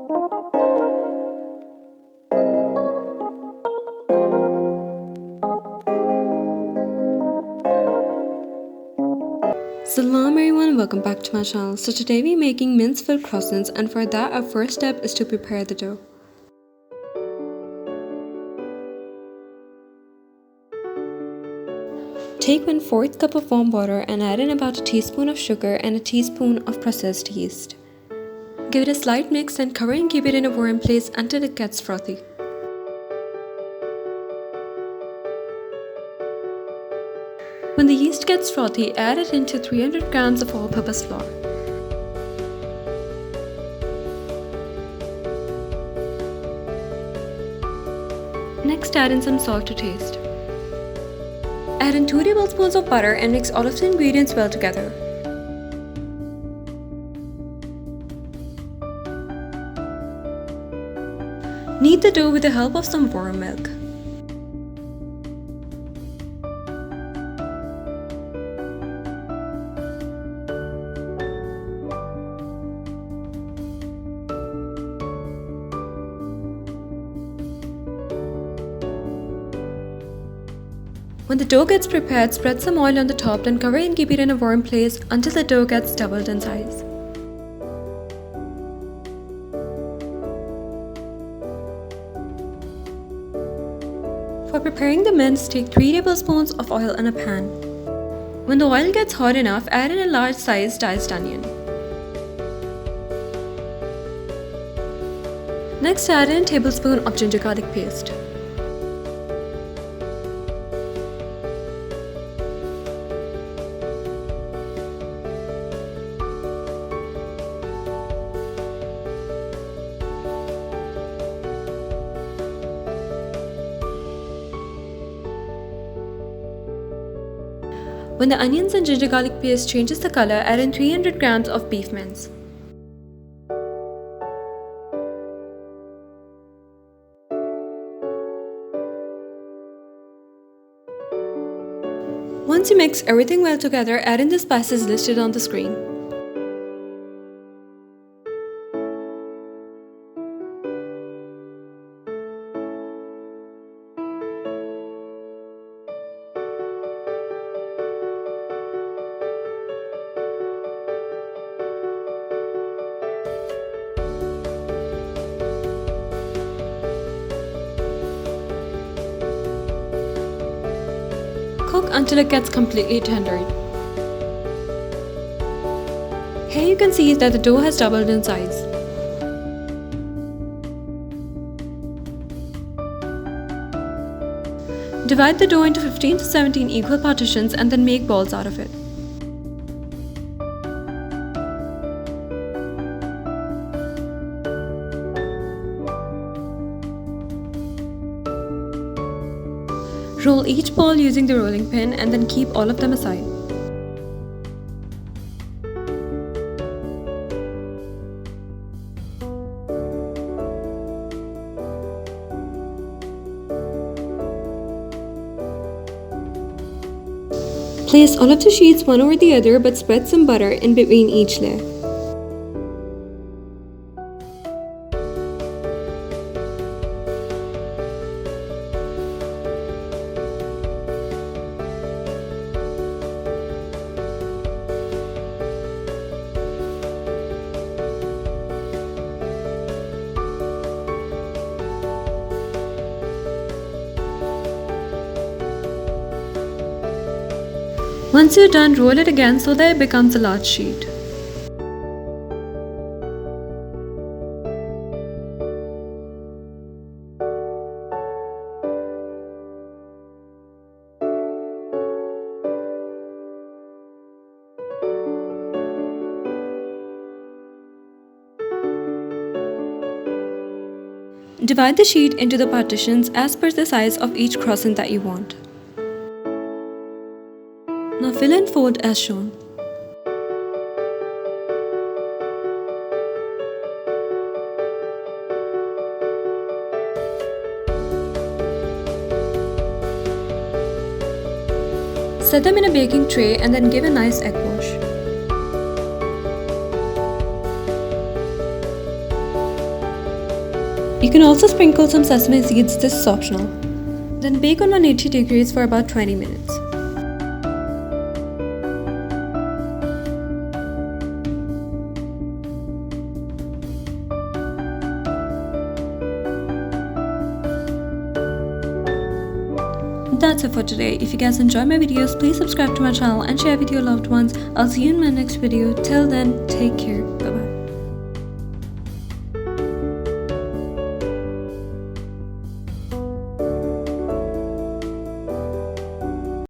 Salam everyone, welcome back to my channel. So today we're making mince filled croissants, and for that our first step is to prepare the dough. Take 1/4 cup of warm water and add in about a teaspoon of sugar and a teaspoon of processed yeast. Give it a slight mix and cover and keep it in a warm place until it gets frothy. When the yeast gets frothy, add it into 300 grams of all-purpose flour. Next, add in some salt to taste. Add in 2 tablespoons of butter and mix all of the ingredients well together. Knead the dough with the help of some warm milk. When the dough gets prepared, spread some oil on the top, then cover and keep it in a warm place until the dough gets doubled in size. For preparing the mince, take 3 tablespoons of oil in a pan. When the oil gets hot enough, add in a large sized diced onion. Next, add in a tablespoon of ginger garlic paste. When the onions and ginger garlic paste changes the color, add in 300 grams of beef mince. Once you mix everything well together, add in the spices listed on the screen. Cook until it gets completely tender. Here you can see that the dough has doubled in size. Divide the dough into 15 to 17 equal partitions and then make balls out of it. Roll each ball using the rolling pin and then keep all of them aside. Place all of the sheets one over the other, but spread some butter in between each layer. Once you're done, roll it again so that it becomes a large sheet. Divide the sheet into the partitions as per the size of each croissant that you want. Now fill and fold as shown. Set them in a baking tray and then give a nice egg wash. You can also sprinkle some sesame seeds, this is optional. Then bake on 180 degrees for about 20 minutes. That's it for today. If you guys enjoy my videos, please subscribe to my channel and share with your loved ones. I'll see you in my next video. Till then, take care. Bye bye.